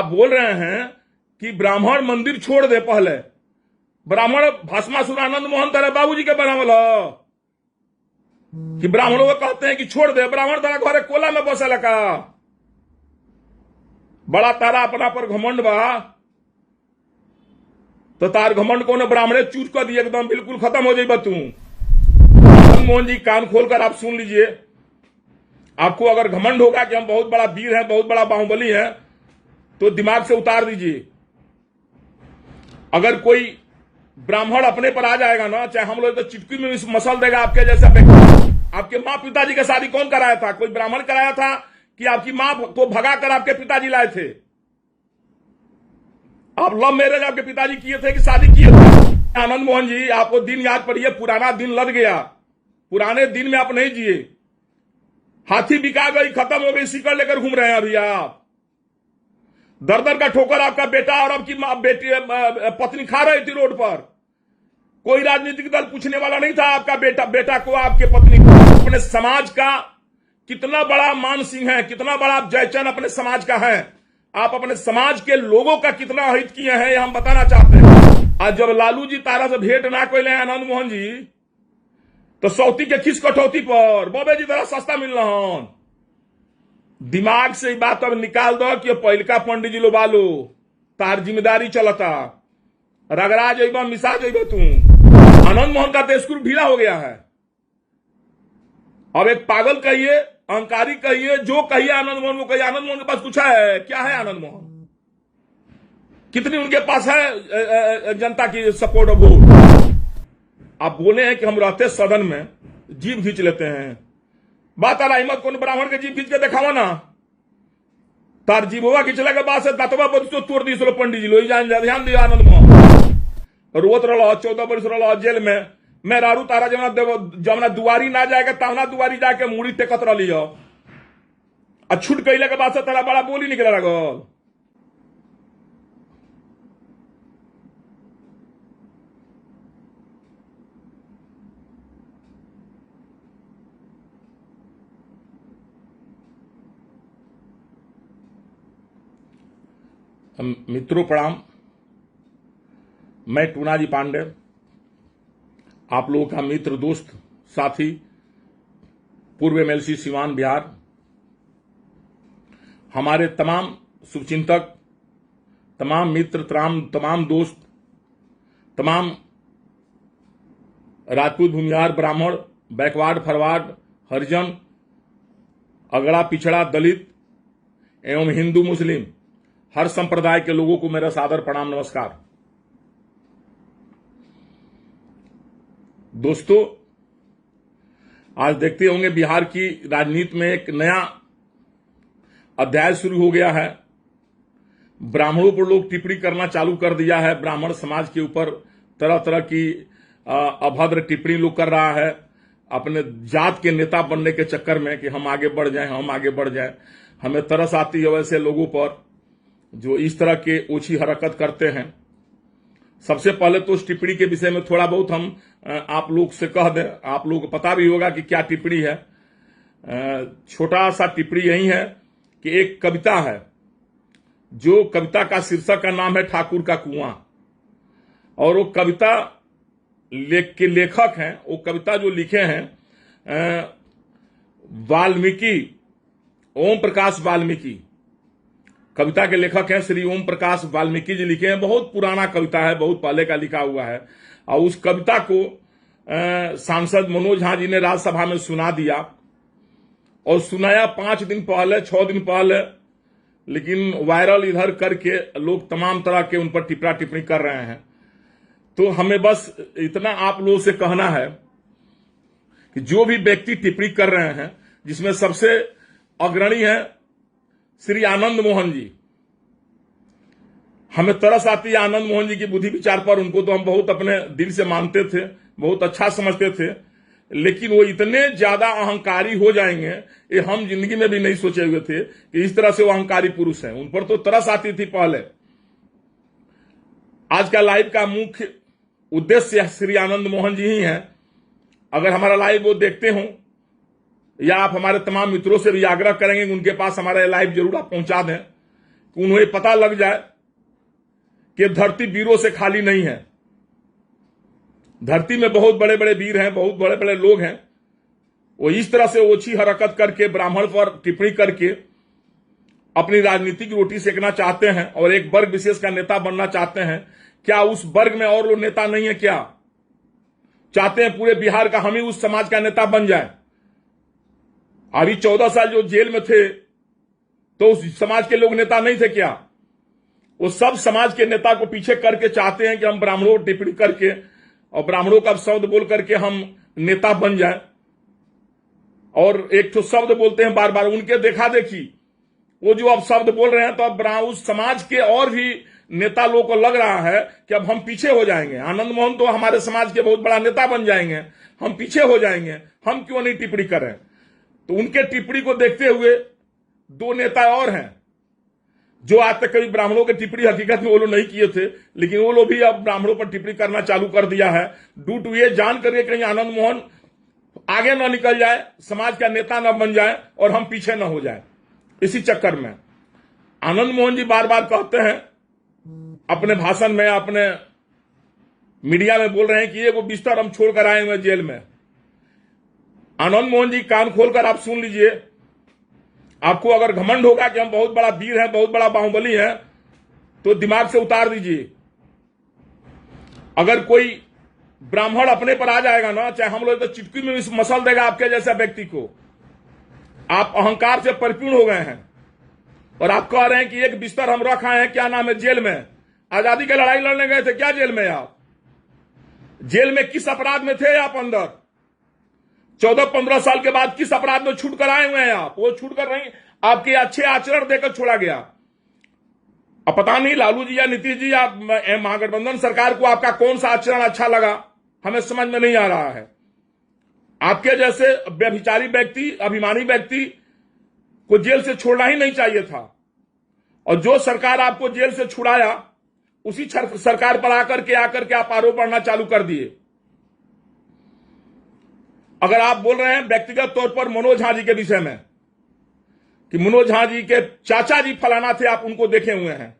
आप बोल रहे हैं कि ब्राह्मण मंदिर छोड़ दे। पहले ब्राह्मण भस्मासुर आनंद मोहन तेरे बाबूजी के बनावल हो कि ब्राह्मणों को कहते हैं कि छोड़ दे। ब्राह्मण तेरा घरे कोला में बसल का बड़ा तारा अपना पर घमंड बा, तो तार घमंड को ब्राह्मणे चूज कर दिए, एकदम बिल्कुल खत्म हो जाएगा तू। मोहन जी कान खोलकर आप सुन लीजिए। आपको अगर घमंड होगा कि हम बहुत बड़ा वीर हैं, बहुत बड़ा बाहुबली है, तो दिमाग से उतार दीजिए। अगर कोई ब्राह्मण अपने पर आ जाएगा ना, चाहे हम लोग तो चिटकी में मसल देगा आपके जैसा। आपके माँ पिताजी की शादी कौन कराया था? कोई ब्राह्मण कराया था कि आपकी माँ को भगाकर आपके पिताजी लाए थे? आप लव मैरिज आपके पिताजी किए थे कि शादी किए थे? आनंद मोहन जी, आपको दिन याद पड़िए, पुराना दिन लद गया। पुराने दिन में आप नहीं जिए। हाथी बिका गई, खत्म हो गई, सिकड़ लेकर घूम रहे हैं अभी आप। दर दर का ठोकर आपका बेटा और आपकी बेटी पत्नी खा रही थी रोड पर। कोई राजनीतिक दल पूछने वाला नहीं था आपका बेटा को, आपके पत्नी को। अपने समाज का कितना बड़ा मान सिंह है, कितना बड़ा आप जयचंद अपने समाज का है। आप अपने समाज के लोगों का कितना हित किए हैं, हम बताना चाहते हैं। आज जब लालू जी तारा से भेंट ना कोई आनंद मोहन जी, तो सौती के खिस कटौती पर बॉबे जी तरह सस्ता मिल रहा। दिमाग से बात अब निकाल दो कि पहिलका पंडित जी लो बालो तार जिम्मेदारी चलता। रगड़ा जइबा, मिसा जइबा तू। आनंद मोहन का तो स्क्रू ढीला हो गया है। अब एक पागल कहिए, अहंकारी कहिए, जो कहिए आनंद मोहन को कहिए। आनंद मोहन के पास कुछ है क्या? है आनंद मोहन? कितनी उनके पास है जनता की सपोर्ट और वोट? आप बोले हैं कि हम रहते सदन में जीभ खींच लेते हैं। बात आ रहा हिम्मत कौन ब्राह्मण के जीभ खींच के दिखावा ना। तार जीभवा खिंचला के बाद से दातवा बदसो तोड़ दी सो पंडित जी लो। ध्यान दिया आनंद मोहन रोत रहा 14 वर्ष रहा जेल में। मैं रारू तारा जमना दुआरी ना जाएगा तमना दुआरी जाके मुड़ी टेकत रही हो। छूट कैले के बाद से तारा बड़ा बोली निकले लगल। मित्रों प्रणाम, मैं टूनाजी पांडे, आप लोगों का मित्र, दोस्त, साथी, पूर्व एमएलसी सिवान बिहार। हमारे तमाम शुभचिंतक, तमाम मित्र, तमाम दोस्त, तमाम राजपूत, भूमिहार, ब्राह्मण, बैकवर्ड, फॉरवर्ड, हरिजन, अगड़ा, पिछड़ा, दलित एवं हिंदू, मुस्लिम, हर संप्रदाय के लोगों को मेरा सादर प्रणाम, नमस्कार। दोस्तों, आज देखते होंगे बिहार की राजनीति में एक नया अध्याय शुरू हो गया है। ब्राह्मणों पर लोग टिप्पणी करना चालू कर दिया है। ब्राह्मण समाज के ऊपर तरह तरह की अभद्र टिप्पणी लोग कर रहा है, अपने जात के नेता बनने के चक्कर में कि हम आगे बढ़ जाएं, हम आगे बढ़ जाएं। हमें तरस आती है वैसे लोगों पर जो इस तरह के ओछी हरकत करते हैं। सबसे पहले तो उस टिप्पणी के विषय में थोड़ा बहुत हम आप लोग से कह दें। आप लोगों को पता भी होगा कि क्या टिप्पणी है। छोटा सा टिप्पणी यही है कि एक कविता है, जो कविता का शीर्षक का नाम है ठाकुर का कुआं। और वो कविता के लेखक हैं, वो कविता जो लिखे हैं वाल्मीकि, ओम प्रकाश वाल्मीकि। कविता के लेखक हैं श्री ओम प्रकाश वाल्मीकि जी लिखे हैं। बहुत पुराना कविता है, बहुत पहले का लिखा हुआ है। और उस कविता को सांसद मनोज झा जी ने राज्यसभा में सुना दिया, और सुनाया 5 दिन पहले, 6 दिन पहले। लेकिन वायरल इधर करके लोग तमाम तरह के उन पर टिप्पणी कर रहे हैं। तो हमें बस इतना आप लोगों से कहना है कि जो भी व्यक्ति टिप्पणी कर रहे हैं, जिसमें सबसे अग्रणी है श्री आनंद मोहन जी। हमें तरस आती है आनंद मोहन जी की बुद्धि विचार पर। उनको तो हम बहुत अपने दिल से मानते थे, बहुत अच्छा समझते थे। लेकिन वो इतने ज्यादा अहंकारी हो जाएंगे, ये हम जिंदगी में भी नहीं सोचे हुए थे कि इस तरह से वो अहंकारी पुरुष हैं। उन पर तो तरस आती थी पहले। आज का लाइव का मुख्य उद्देश्य श्री आनंद मोहन जी ही हैं। अगर हमारा लाइव वो देखते हो, या आप हमारे तमाम मित्रों से भी आग्रह करेंगे कि उनके पास हमारा लाइव जरूर आप पहुंचा दें, कि उन्हें पता लग जाए कि धरती वीरों से खाली नहीं है। धरती में बहुत बड़े बड़े वीर हैं, बहुत बड़े बड़े लोग हैं। वो इस तरह से ओछी हरकत करके ब्राह्मण पर टिप्पणी करके अपनी राजनीतिक रोटी सेकना चाहते हैं और एक वर्ग विशेष का नेता बनना चाहते हैं। क्या उस वर्ग में और लोग नेता नहीं है? क्या चाहते हैं पूरे बिहार का हम ही उस समाज का नेता बन जाए? अभी 14 साल जो जेल में थे तो उस समाज के लोग नेता नहीं थे क्या? वो सब समाज के नेता को पीछे करके चाहते हैं कि हम ब्राह्मणों को टिप्पणी करके और ब्राह्मणों का शब्द बोल करके हम नेता बन जाए। और एक तो शब्द बोलते हैं बार बार, उनके देखा देखी वो जो अब शब्द बोल रहे हैं तो अब उस समाज के और भी नेता लोगों को लग रहा है कि अब हम पीछे हो जाएंगे। आनंद मोहन तो हमारे समाज के बहुत बड़ा नेता बन जाएंगे, हम पीछे हो जाएंगे, हम क्यों नहीं टिप्पणी करें? तो उनके टिप्पणी को देखते हुए दो नेता और हैं जो आज तक कभी ब्राह्मणों की टिप्पणी हकीकत में वो लोग नहीं किए थे, लेकिन वो लोग भी अब ब्राह्मणों पर टिप्पणी करना चालू कर दिया है। डू टू ये जान करके कहीं आनंद मोहन आगे न निकल जाए, समाज का नेता न बन जाए और हम पीछे न हो जाए। इसी चक्कर में आनंद मोहन जी बार बार कहते हैं अपने भाषण में, अपने मीडिया में बोल रहे हैं कि ये वो बिस्तर हम छोड़कर आए हुए जेल में। आनंद मोहन जी कान खोलकर आप सुन लीजिए। आपको अगर घमंड होगा कि हम बहुत बड़ा वीर हैं, बहुत बड़ा बाहुबली हैं, तो दिमाग से उतार दीजिए। अगर कोई ब्राह्मण अपने पर आ जाएगा ना, चाहे हम लोग तो चिटकी में भी मसल देगा आपके जैसा व्यक्ति को। आप अहंकार से परिपूर्ण हो गए हैं और आप कह रहे हैं कि एक बिस्तर हम रख आए हैं, क्या नाम है, जेल में। आजादी की लड़ाई लड़ने गए थे क्या जेल में? आप जेल में किस अपराध में थे आप अंदर? 14-15 साल के बाद किस अपराध में छूट कर आए हुए हैं आप? वो छूट कर नहीं, आपके अच्छे आचरण देकर छोड़ा गया। अब पता नहीं लालू जी या नीतीश जी या महागठबंधन सरकार को आपका कौन सा आचरण अच्छा लगा, हमें समझ में नहीं आ रहा है। आपके जैसे व्यभिचारी व्यक्ति, अभिमानी व्यक्ति को जेल से छोड़ना ही नहीं चाहिए था। और जो सरकार आपको जेल से छुड़ाया, उसी सरकार पर आकर के आप आरोप पढ़ना चालू कर दिए। अगर आप बोल रहे हैं व्यक्तिगत तौर पर मनोज झा जी के विषय में कि मनोज झा जी के चाचा जी फलाना थे, आप उनको देखे हुए हैं।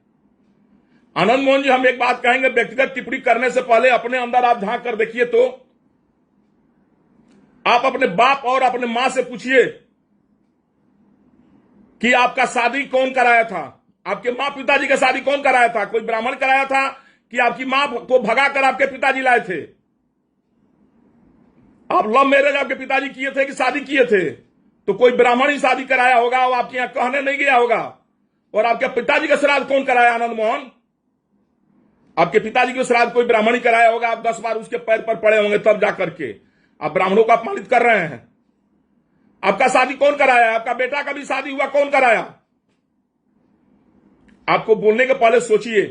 आनंद मोहन जी, हम एक बात कहेंगे, व्यक्तिगत टिप्पणी करने से पहले अपने अंदर आप झांक कर देखिए तो आप अपने बाप और अपने मां से पूछिए कि आपका शादी कौन कराया था? आपके मां पिताजी का शादी कौन कराया था? कोई ब्राह्मण कराया था कि आपकी मां को भगाकर आपके पिताजी लाए थे? आप लव मैरिज आपके पिताजी किए थे कि शादी किए थे? तो कोई ब्राह्मण ही शादी कराया होगा, वो आपके यहां कहने नहीं गया होगा। और आपके पिताजी का श्राद्ध कौन कराया? आनंद मोहन, आपके पिताजी का श्राद्ध कोई ब्राह्मण ही कराया होगा। आप 10 बार उसके पैर पर पड़े होंगे, तब जाकर के आप ब्राह्मणों को अपमानित कर रहे हैं। आपका शादी कौन कराया? आपका बेटा का भी शादी हुआ, कौन कराया? आपको बोलने के पहले सोचिए।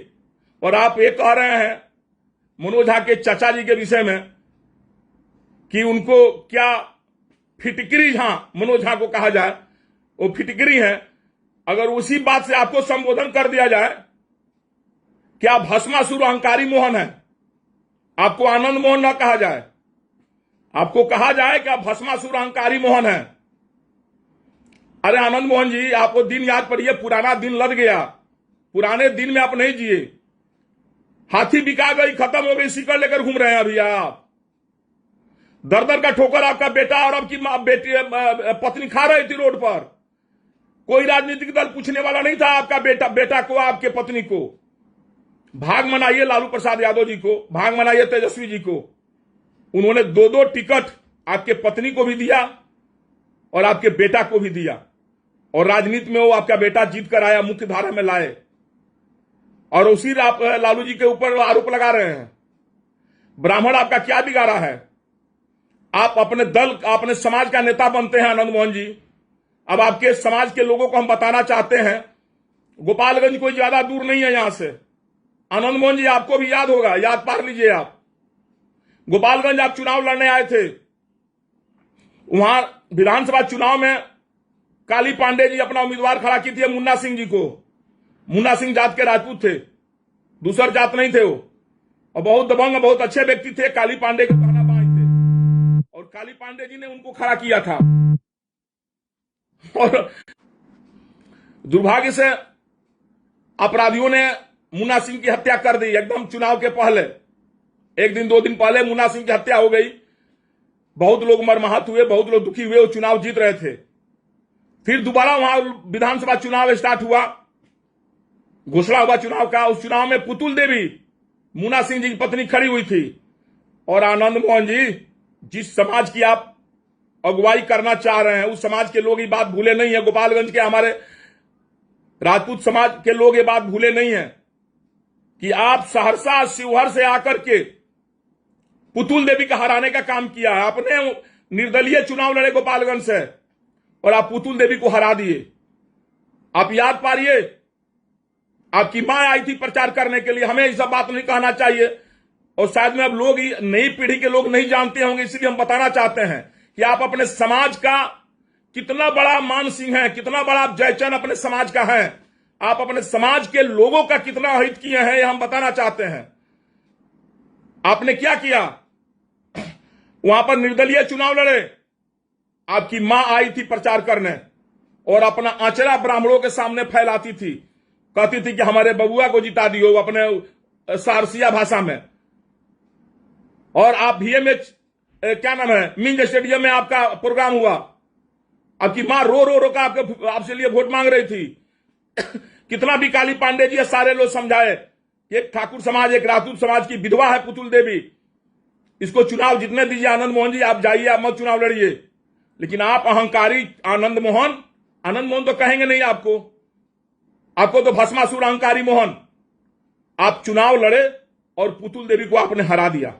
और आप ये कह रहे हैं मनोज झा के चाचा जी के विषय में कि उनको क्या फिटकरी झा, मनोज झा को कहा जाए, वो फिटकरी है। अगर उसी बात से आपको संबोधन कर दिया जाए कि आप भस्मासुर अहंकारी मोहन है, आपको आनंद मोहन न कहा जाए, आपको कहा जाए कि आप भस्मासुर अहंकारी मोहन है। अरे आनंद मोहन जी, आपको दिन याद पड़िए, पुराना दिन लद गया। पुराने दिन में आप नहीं जिए। हाथी बिका गई, खत्म हो गई, सिकड़ लेकर घूम रहे हैं अभी आप। दर दर का ठोकर आपका बेटा और आपकी बेटी पत्नी खा रही थी रोड पर। कोई राजनीतिक दल पूछने वाला नहीं था आपका बेटा को, आपके पत्नी को। भाग मनाइए लालू प्रसाद यादव जी को, भाग मनाइए तेजस्वी जी को। उन्होंने 2-2 टिकट आपके पत्नी को भी दिया और आपके बेटा को भी दिया। और राजनीति में वो आपका बेटा जीत कर आया, मुख्य धारा में लाए, और उसी लालू जी के ऊपर आरोप लगा रहे हैं। ब्राह्मण आपका क्या बिगाड़ा है? आप अपने दल, अपने समाज का नेता बनते हैं आनंद मोहन जी। अब आपके समाज के लोगों को हम बताना चाहते हैं, गोपालगंज कोई ज्यादा दूर नहीं है यहां से। आनंद मोहन जी, आपको भी याद होगा, याद पार लीजिए आप। गोपालगंज आप चुनाव लड़ने आए थे, वहां विधानसभा चुनाव में काली पांडे जी अपना उम्मीदवार खड़ा की थी मुन्ना सिंह जी को। मुन्ना सिंह जात के राजपूत थे, दूसर जात नहीं थे वो, और बहुत दबंग, बहुत अच्छे व्यक्ति थे। काली पांडे के कहना बाई थे और काली पांडे जी ने उनको खड़ा किया था। और दुर्भाग्य से अपराधियों ने मुन्ना सिंह की हत्या कर दी एकदम चुनाव के पहले। एक दिन 2 दिन पहले मुन्ना सिंह की हत्या हो गई, बहुत लोग मर्माहत हुए, बहुत लोग दुखी हुए, वो चुनाव जीत रहे थे। फिर दोबारा वहां विधानसभा चुनाव स्टार्ट हुआ, घोषणा हुआ चुनाव का। उस चुनाव में पुतुल देवी मुन्ना सिंह जी की पत्नी खड़ी हुई थी। और आनंद मोहन जी, जिस समाज की आप अगुवाई करना चाह रहे हैं उस समाज के लोग ये बात भूले नहीं है। गोपालगंज के हमारे राजपूत समाज के लोग ये बात भूले नहीं है कि आप सहरसा शिवहर से आकर के पुतुल देवी का हराने का काम किया है। आपने निर्दलीय चुनाव लड़े गोपालगंज से और आप पुतुल देवी को हरा दिए। आप याद पारिए, आपकी मां आई थी प्रचार करने के लिए। हमें ये सब बात नहीं कहना चाहिए और शायद में अब लोग, नई पीढ़ी के लोग नहीं जानते होंगे, इसलिए हम बताना चाहते हैं कि आप अपने समाज का कितना बड़ा मान सिंह है, कितना बड़ा आप जयचंद अपने समाज का है, आप अपने समाज के लोगों का कितना हित किए हैं, यह हम बताना चाहते हैं। आपने क्या किया, वहां पर निर्दलीय चुनाव लड़े, आपकी मां आई थी प्रचार करने और अपना आंचला ब्राह्मणों के सामने फैलाती थी, कहती थी कि हमारे बबुआ को जिता दियो अपने सारसिया भाषा में। और आप VMH क्या नाम है मिंज स्टेडियम में आपका प्रोग्राम हुआ, आपकी मां रो रो रो का आपसे लिए वोट मांग रही थी। कितना भी काली पांडे जी सारे लोग समझाए, एक ठाकुर समाज, एक राजपूत समाज की विधवा है पुतुल देवी, इसको चुनाव जीतने दीजिए। आनंद मोहन जी आप जाइए, आप मत चुनाव लड़िए। लेकिन आप अहंकारी आनंद मोहन तो कहेंगे नहीं आपको तो भस्मासुर अहंकारी मोहन। आप चुनाव लड़े और पुतुल देवी को आपने हरा दिया।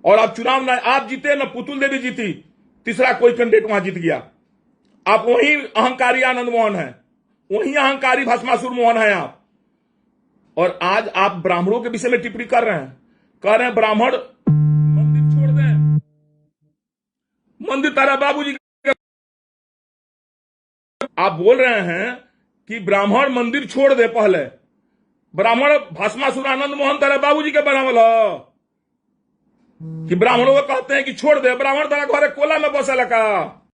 और आप चुनाव ना आप जीते ना पुतुल देवी जीती, तीसरा कोई कैंडिडेट वहां जीत गया। आप वही अहंकारी आनंद मोहन है, वही अहंकारी भस्मासुर मोहन है आप। और आज आप ब्राह्मणों के विषय में टिप्पणी कर रहे हैं, कह रहे हैं ब्राह्मण मंदिर छोड़ दें, मंदिर तारा बाबूजी। आप बोल रहे हैं कि ब्राह्मण मंदिर छोड़ दे, पहले ब्राह्मण भस्मासुर आनंद मोहन तारा बाबूजी के बनावल हो कि ब्राह्मणों को कहते हैं कि छोड़ दे, ब्राह्मण तारा घरे कोला में बसल का।